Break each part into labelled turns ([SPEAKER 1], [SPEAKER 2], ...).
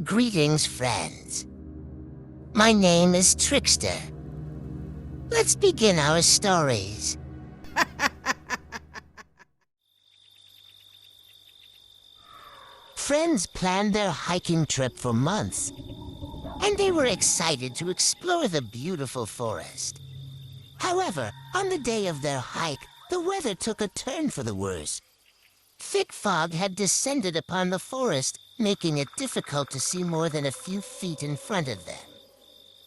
[SPEAKER 1] Greetings, friends. My name is Trickster. Let's begin our stories. Friends planned their hiking trip for months, and they were excited to explore the beautiful forest. However, on the day of their hike, the weather took a turn for the worse. Thick fog had descended upon the forest, making it difficult to see more than a few feet in front of them.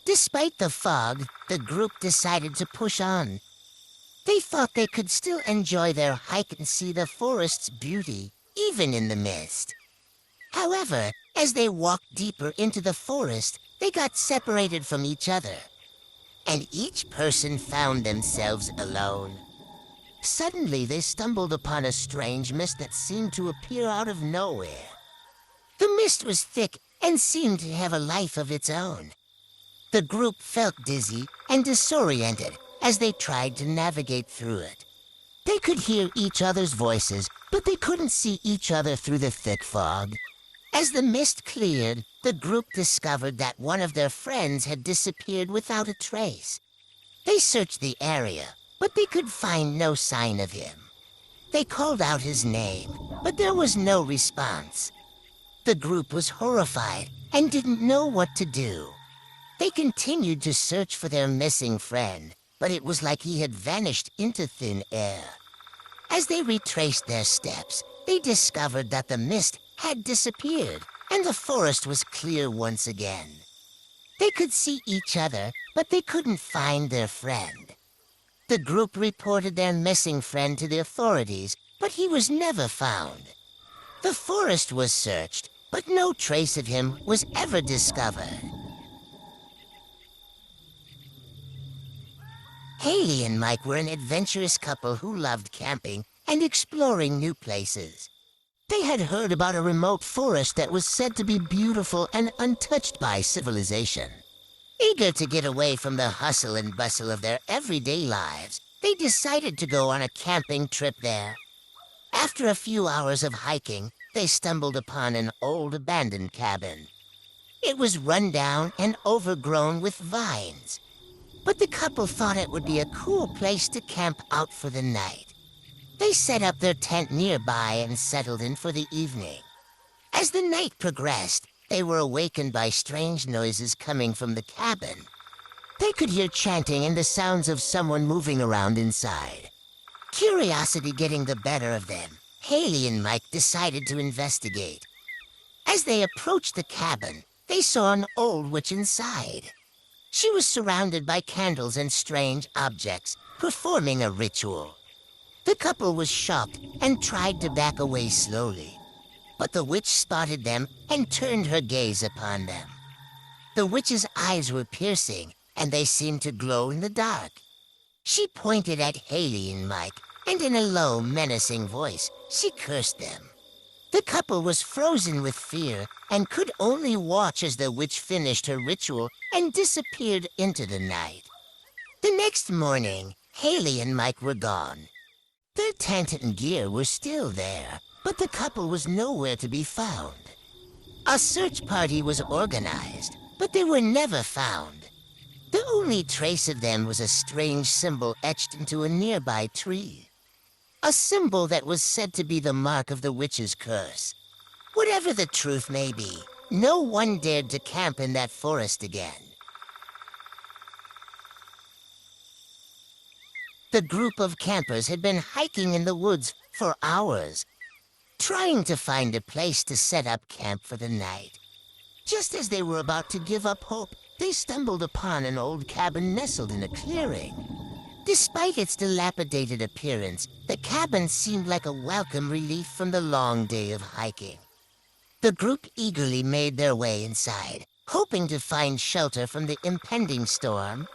[SPEAKER 1] Despite the fog, the group decided to push on. They thought they could still enjoy their hike and see the forest's beauty, even in the mist. However, as they walked deeper into the forest, they got separated from each other, and each person found themselves alone. Suddenly, they stumbled upon a strange mist that seemed to appear out of nowhere. The mist was thick and seemed to have a life of its own. The group felt dizzy and disoriented as they tried to navigate through it. They could hear each other's voices, but they couldn't see each other through the thick fog. As the mist cleared, the group discovered that one of their friends had disappeared without a trace. They searched the area, but they could find no sign of him. They called out his name, but there was no response. The group was horrified and didn't know what to do. They continued to search for their missing friend, but it was like he had vanished into thin air. As they retraced their steps, they discovered that the mist had disappeared and the forest was clear once again. They could see each other, but they couldn't find their friend. The group reported their missing friend to the authorities, but he was never found. The forest was searched, but no trace of him was ever discovered. Haley and Mike were an adventurous couple who loved camping and exploring new places. They had heard about a remote forest that was said to be beautiful and untouched by civilization. Eager to get away from the hustle and bustle of their everyday lives, they decided to go on a camping trip there. After a few hours of hiking, they stumbled upon an old abandoned cabin. It was run down and overgrown with vines, but the couple thought it would be a cool place to camp out for the night. They set up their tent nearby and settled in for the evening. As the night progressed, they were awakened by strange noises coming from the cabin. They could hear chanting and the sounds of someone moving around inside. Curiosity getting the better of them, Haley and Mike decided to investigate. As they approached the cabin, they saw an old witch inside. She was surrounded by candles and strange objects, performing a ritual. The couple was shocked and tried to back away slowly, but the witch spotted them and turned her gaze upon them. The witch's eyes were piercing, and they seemed to glow in the dark. She pointed at Haley and Mike, and in a low, menacing voice, she cursed them. The couple was frozen with fear and could only watch as the witch finished her ritual and disappeared into the night. The next morning, Haley and Mike were gone. Their tent and gear were still there, but the couple was nowhere to be found. A search party was organized, but they were never found. The only trace of them was a strange symbol etched into a nearby tree. A symbol that was said to be the mark of the witch's curse. Whatever the truth may be, no one dared to camp in that forest again. The group of campers had been hiking in the woods for hours, trying to find a place to set up camp for the night. Just as they were about to give up hope, they stumbled upon an old cabin nestled in a clearing. Despite its dilapidated appearance, the cabin seemed like a welcome relief from the long day of hiking. The group eagerly made their way inside, hoping to find shelter from the impending storm.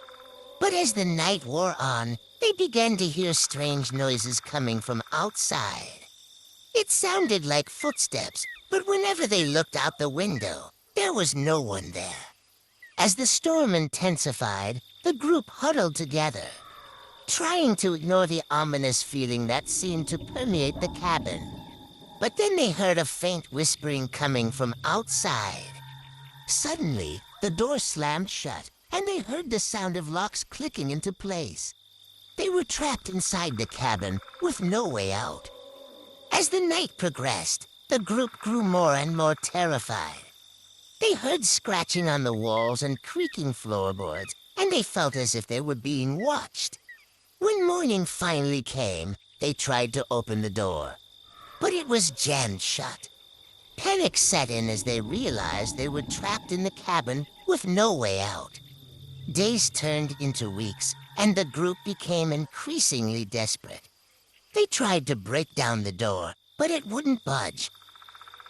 [SPEAKER 1] But as the night wore on, they began to hear strange noises coming from outside. It sounded like footsteps, but whenever they looked out the window, there was no one there. As the storm intensified, the group huddled together, trying to ignore the ominous feeling that seemed to permeate the cabin. But then they heard a faint whispering coming from outside. Suddenly, the door slammed shut, and they heard the sound of locks clicking into place. They were trapped inside the cabin with no way out. As the night progressed, the group grew more and more terrified. They heard scratching on the walls and creaking floorboards, and they felt as if they were being watched. When morning finally came, they tried to open the door, but it was jammed shut. Panic set in as they realized they were trapped in the cabin with no way out. Days turned into weeks, and the group became increasingly desperate. They tried to break down the door, but it wouldn't budge.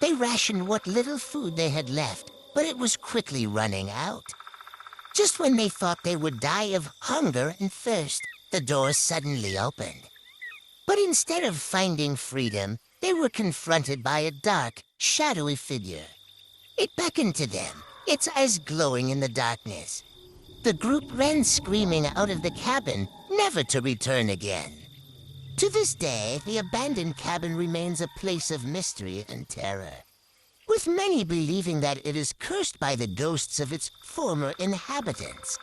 [SPEAKER 1] They rationed what little food they had left, but it was quickly running out. Just when they thought they would die of hunger and thirst, the door suddenly opened. But instead of finding freedom, they were confronted by a dark, shadowy figure. It beckoned to them, its eyes glowing in the darkness. The group ran screaming out of the cabin, never to return again. To this day, the abandoned cabin remains a place of mystery and terror, with many believing that it is cursed by the ghosts of its former inhabitants.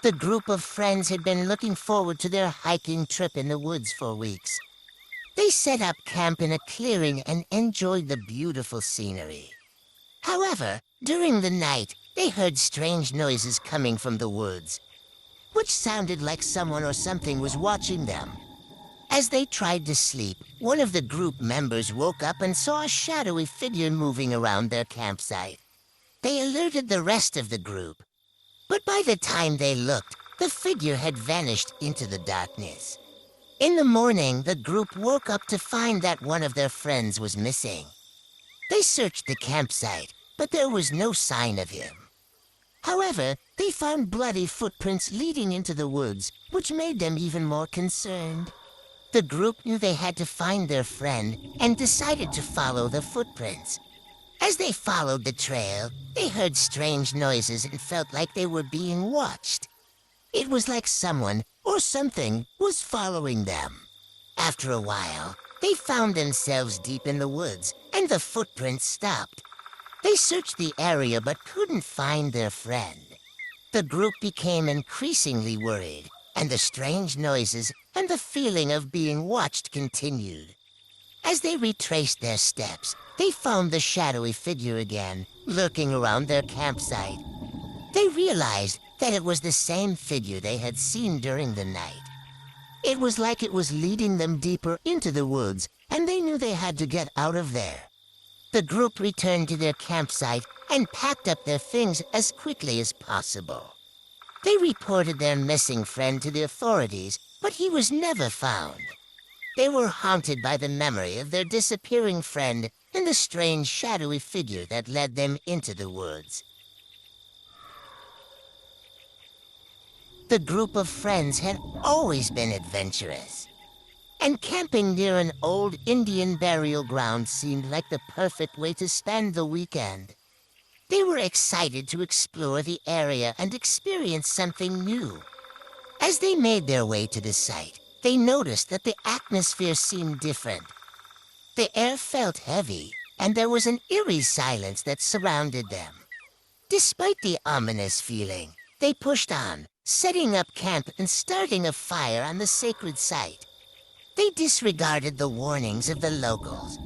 [SPEAKER 1] The group of friends had been looking forward to their hiking trip in the woods for weeks. They set up camp in a clearing and enjoyed the beautiful scenery. However, during the night, they heard strange noises coming from the woods, which sounded like someone or something was watching them. As they tried to sleep, one of the group members woke up and saw a shadowy figure moving around their campsite. They alerted the rest of the group, but by the time they looked, the figure had vanished into the darkness. In the morning, the group woke up to find that one of their friends was missing. They searched the campsite, but there was no sign of him. However, they found bloody footprints leading into the woods, which made them even more concerned. The group knew they had to find their friend and decided to follow the footprints. As they followed the trail, they heard strange noises and felt like they were being watched. It was like someone or something was following them. After a while, they found themselves deep in the woods, and the footprints stopped. They searched the area but couldn't find their friend. The group became increasingly worried, and the strange noises and the feeling of being watched continued. As they retraced their steps, they found the shadowy figure again, lurking around their campsite. They realized that it was the same figure they had seen during the night. It was like it was leading them deeper into the woods, and they knew they had to get out of there. The group returned to their campsite and packed up their things as quickly as possible. They reported their missing friend to the authorities, but he was never found. They were haunted by the memory of their disappearing friend and the strange shadowy figure that led them into the woods. The group of friends had always been adventurous, and camping near an old Indian burial ground seemed like the perfect way to spend the weekend. They were excited to explore the area and experience something new. As they made their way to the site, they noticed that the atmosphere seemed different. The air felt heavy, and there was an eerie silence that surrounded them. Despite the ominous feeling, they pushed on, setting up camp and starting a fire on the sacred site. They disregarded the warnings of the locals,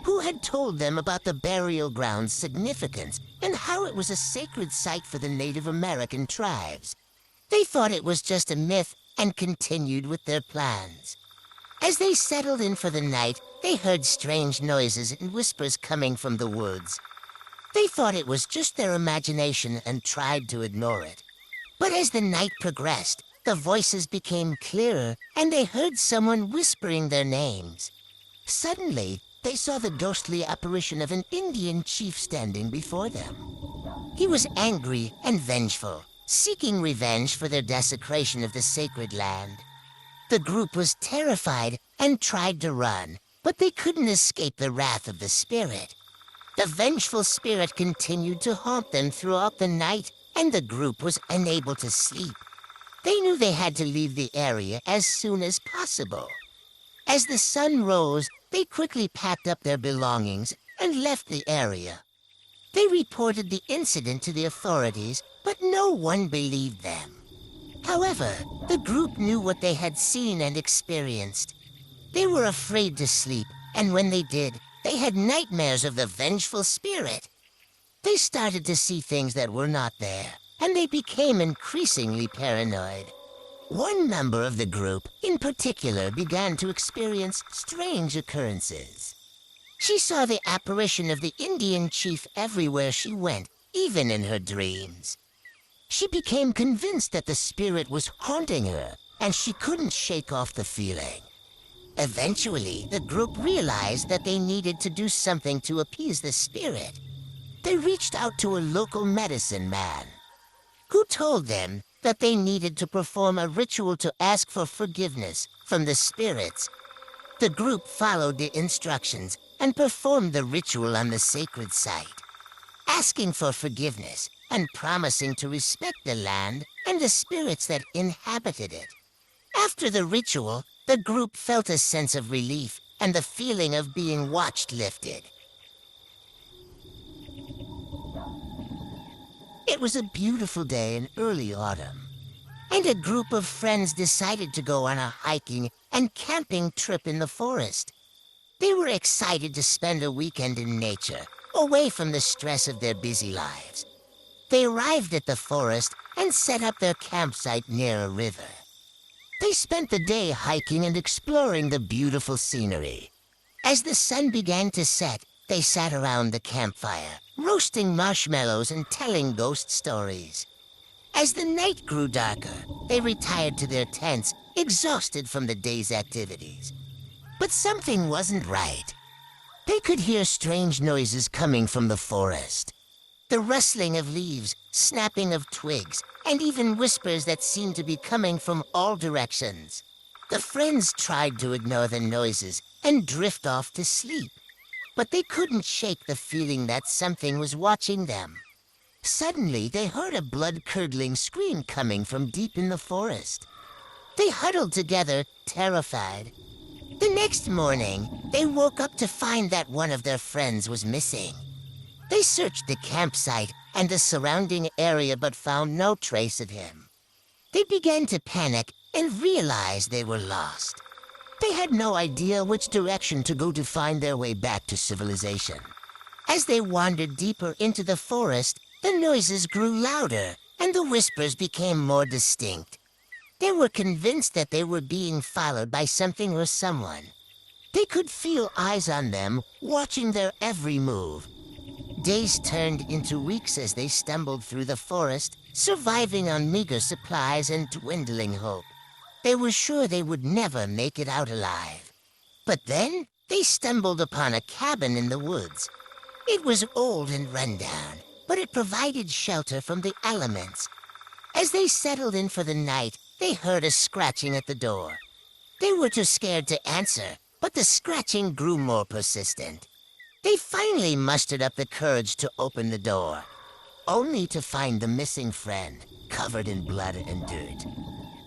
[SPEAKER 1] who had told them about the burial ground's significance and how it was a sacred site for the Native American tribes. They thought it was just a myth and continued with their plans. As they settled in for the night, they heard strange noises and whispers coming from the woods. They thought it was just their imagination and tried to ignore it. But as the night progressed, the voices became clearer, and they heard someone whispering their names. Suddenly, they saw the ghostly apparition of an Indian chief standing before them. He was angry and vengeful, seeking revenge for their desecration of the sacred land. The group was terrified and tried to run, but they couldn't escape the wrath of the spirit. The vengeful spirit continued to haunt them throughout the night, and the group was unable to sleep. They knew they had to leave the area as soon as possible. As the sun rose, they quickly packed up their belongings and left the area. They reported the incident to the authorities, but no one believed them. However, the group knew what they had seen and experienced. They were afraid to sleep, and when they did, they had nightmares of the Vengeful Spirit. They started to see things that were not there, and they became increasingly paranoid. One member of the group, in particular, began to experience strange occurrences. She saw the apparition of the Indian chief everywhere she went, even in her dreams. She became convinced that the spirit was haunting her, and she couldn't shake off the feeling. Eventually, the group realized that they needed to do something to appease the spirit. They reached out to a local medicine man, who told them that they needed to perform a ritual to ask for forgiveness from the spirits. The group followed the instructions and performed the ritual on the sacred site, asking for forgiveness and promising to respect the land and the spirits that inhabited it. After the ritual, the group felt a sense of relief, and the feeling of being watched lifted. It was a beautiful day in early autumn, and a group of friends decided to go on a hiking and camping trip in the forest. They were excited to spend a weekend in nature, away from the stress of their busy lives. They arrived at the forest and set up their campsite near a river. They spent the day hiking and exploring the beautiful scenery. As the sun began to set, they sat around the campfire, roasting marshmallows and telling ghost stories. As the night grew darker, they retired to their tents, exhausted from the day's activities. But something wasn't right. They could hear strange noises coming from the forest. The rustling of leaves, snapping of twigs, and even whispers that seemed to be coming from all directions. The friends tried to ignore the noises and drift off to sleep, but they couldn't shake the feeling that something was watching them. Suddenly, they heard a blood-curdling scream coming from deep in the forest. They huddled together, terrified. The next morning, they woke up to find that one of their friends was missing. They searched the campsite and the surrounding area but found no trace of him. They began to panic and realized they were lost. They had no idea which direction to go to find their way back to civilization. As they wandered deeper into the forest, the noises grew louder and the whispers became more distinct. They were convinced that they were being followed by something or someone. They could feel eyes on them, watching their every move. Days turned into weeks as they stumbled through the forest, surviving on meager supplies and dwindling hope. They were sure they would never make it out alive. But then, they stumbled upon a cabin in the woods. It was old and rundown, but it provided shelter from the elements. As they settled in for the night, they heard a scratching at the door. They were too scared to answer, but the scratching grew more persistent. They finally mustered up the courage to open the door, only to find the missing friend covered in blood and dirt.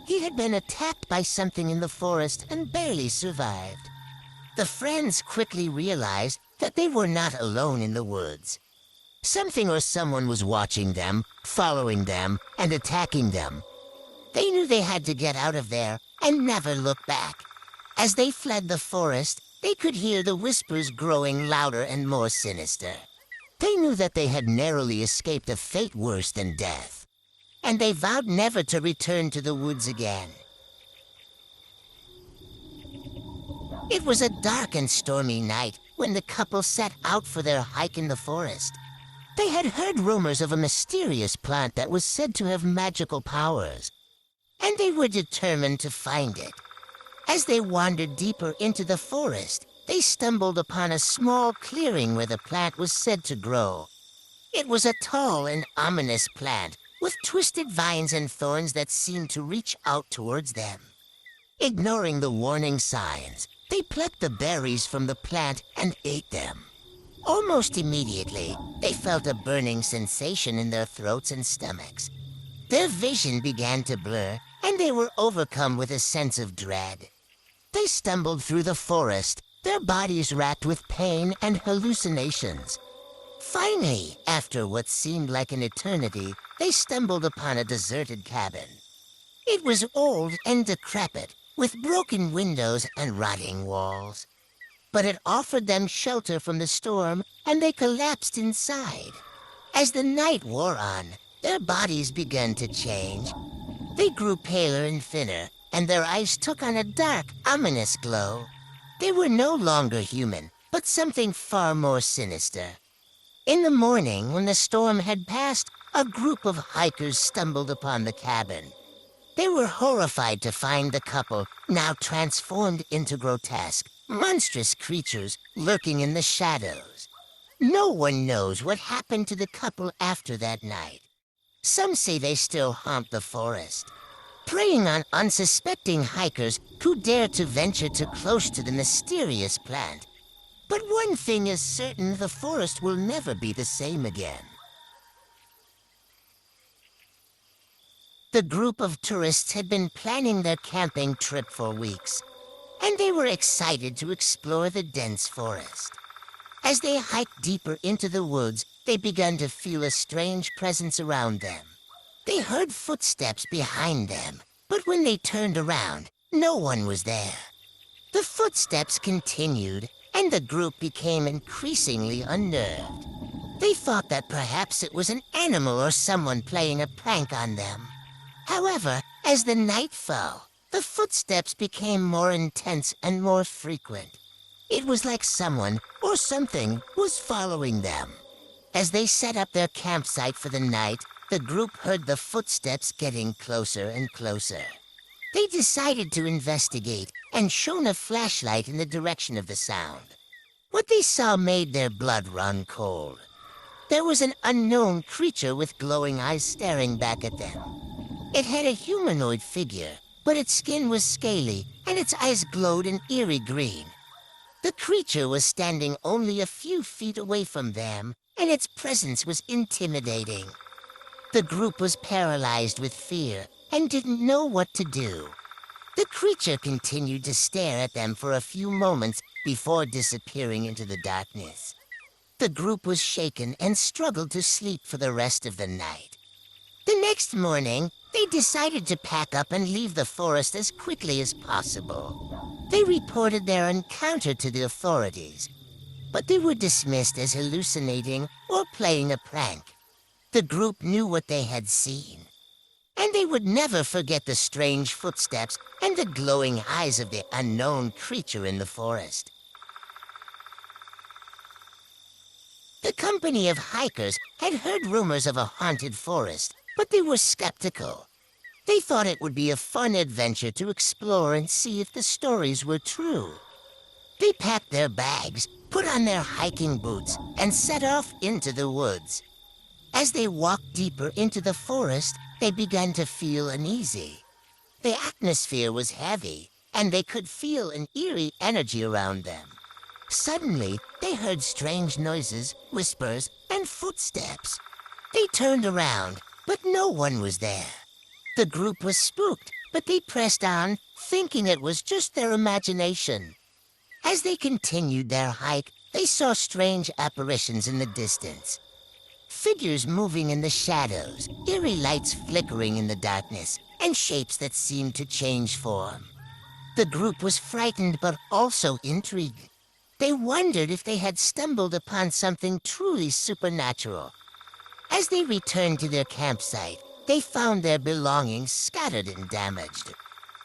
[SPEAKER 1] He had been attacked by something in the forest and barely survived. The friends quickly realized that they were not alone in the woods. Something or someone was watching them, following them, and attacking them. They knew they had to get out of there and never look back. As they fled the forest, they could hear the whispers growing louder and more sinister. They knew that they had narrowly escaped a fate worse than death, and they vowed never to return to the woods again. It was a dark and stormy night when the couple set out for their hike in the forest. They had heard rumors of a mysterious plant that was said to have magical powers, and they were determined to find it. As they wandered deeper into the forest, they stumbled upon a small clearing where the plant was said to grow. It was a tall and ominous plant with twisted vines and thorns that seemed to reach out towards them. Ignoring the warning signs, they plucked the berries from the plant and ate them. Almost immediately, they felt a burning sensation in their throats and stomachs. Their vision began to blur, and they were overcome with a sense of dread. They stumbled through the forest, their bodies racked with pain and hallucinations. Finally, after what seemed like an eternity, they stumbled upon a deserted cabin. It was old and decrepit, with broken windows and rotting walls. But it offered them shelter from the storm, and they collapsed inside. As the night wore on, their bodies began to change. They grew paler and thinner, and their eyes took on a dark, ominous glow. They were no longer human, but something far more sinister. In the morning, when the storm had passed, a group of hikers stumbled upon the cabin. They were horrified to find the couple, now transformed into grotesque, monstrous creatures lurking in the shadows. No one knows what happened to the couple after that night. Some say they still haunt the forest, preying on unsuspecting hikers who dare to venture too close to the mysterious plant. But one thing is certain, the forest will never be the same again. The group of tourists had been planning their camping trip for weeks, and they were excited to explore the dense forest. As they hiked deeper into the woods, they began to feel a strange presence around them. They heard footsteps behind them, but when they turned around, no one was there. The footsteps continued, and the group became increasingly unnerved. They thought that perhaps it was an animal or someone playing a prank on them. However, as the night fell, the footsteps became more intense and more frequent. It was like someone or something was following them. As they set up their campsite for the night, the group heard the footsteps getting closer and closer. They decided to investigate and shone a flashlight in the direction of the sound. What they saw made their blood run cold. There was an unknown creature with glowing eyes staring back at them. It had a humanoid figure, but its skin was scaly and its eyes glowed an eerie green. The creature was standing only a few feet away from them, and its presence was intimidating. The group was paralyzed with fear and didn't know what to do. The creature continued to stare at them for a few moments before disappearing into the darkness. The group was shaken and struggled to sleep for the rest of the night. The next morning, they decided to pack up and leave the forest as quickly as possible. They reported their encounter to the authorities, but they were dismissed as hallucinating or playing a prank. The group knew what they had seen, and they would never forget the strange footsteps and the glowing eyes of the unknown creature in the forest. The company of hikers had heard rumors of a haunted forest, but they were skeptical. They thought it would be a fun adventure to explore and see if the stories were true. They packed their bags, put on their hiking boots, and set off into the woods. As they walked deeper into the forest, they began to feel uneasy. The atmosphere was heavy, and they could feel an eerie energy around them. Suddenly, they heard strange noises, whispers, and footsteps. They turned around, but no one was there. The group was spooked, but they pressed on, thinking it was just their imagination. As they continued their hike, they saw strange apparitions in the distance. Figures moving in the shadows, eerie lights flickering in the darkness, and shapes that seemed to change form. The group was frightened but also intrigued. They wondered if they had stumbled upon something truly supernatural. As they returned to their campsite, they found their belongings scattered and damaged.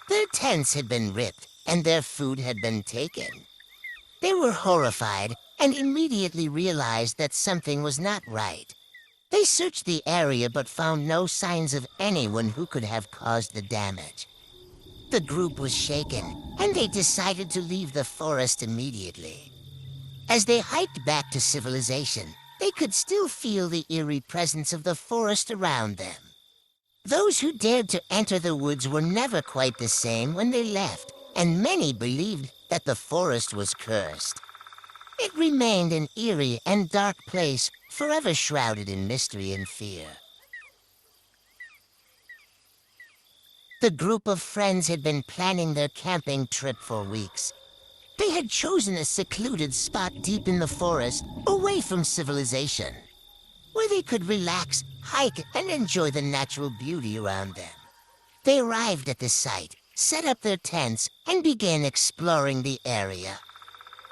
[SPEAKER 1] Their tents had been ripped, and their food had been taken. They were horrified and immediately realized that something was not right. They searched the area but found no signs of anyone who could have caused the damage. The group was shaken, and they decided to leave the forest immediately. As they hiked back to civilization, they could still feel the eerie presence of the forest around them. Those who dared to enter the woods were never quite the same when they left, and many believed that the forest was cursed. It remained an eerie and dark place, forever shrouded in mystery and fear. The group of friends had been planning their camping trip for weeks. They had chosen a secluded spot deep in the forest, away from civilization, where they could relax, hike, and enjoy the natural beauty around them. They arrived at the site, set up their tents, and began exploring the area.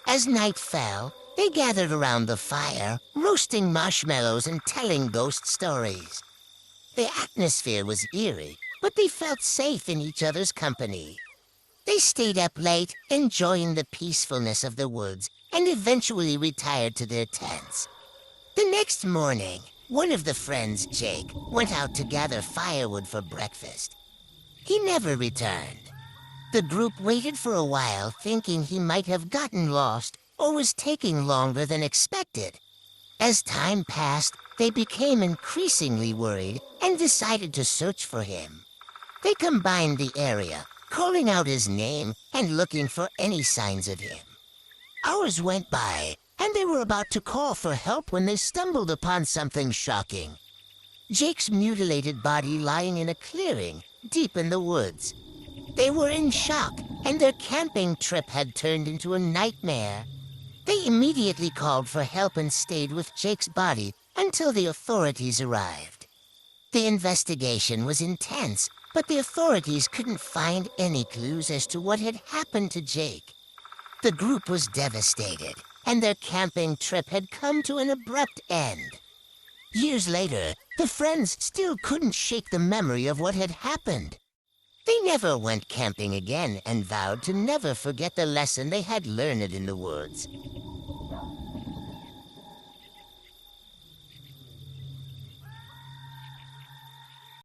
[SPEAKER 1] As night fell, they gathered around the fire, roasting marshmallows and telling ghost stories. The atmosphere was eerie, but they felt safe in each other's company. They stayed up late, enjoying the peacefulness of the woods, and eventually retired to their tents. The next morning, one of the friends, Jake, went out to gather firewood for breakfast. He never returned. The group waited for a while, thinking he might have gotten lost or was taking longer than expected. As time passed, they became increasingly worried and decided to search for him. They combined the area, calling out his name and looking for any signs of him. Hours went by, and they were about to call for help when they stumbled upon something shocking. Jake's mutilated body lying in a clearing deep in the woods. They were in shock, and their camping trip had turned into a nightmare. They immediately called for help and stayed with Jake's body until the authorities arrived. The investigation was intense, but the authorities couldn't find any clues as to what had happened to Jake. The group was devastated, and their camping trip had come to an abrupt end. Years later, the friends still couldn't shake the memory of what had happened. They never went camping again and vowed to never forget the lesson they had learned in the woods.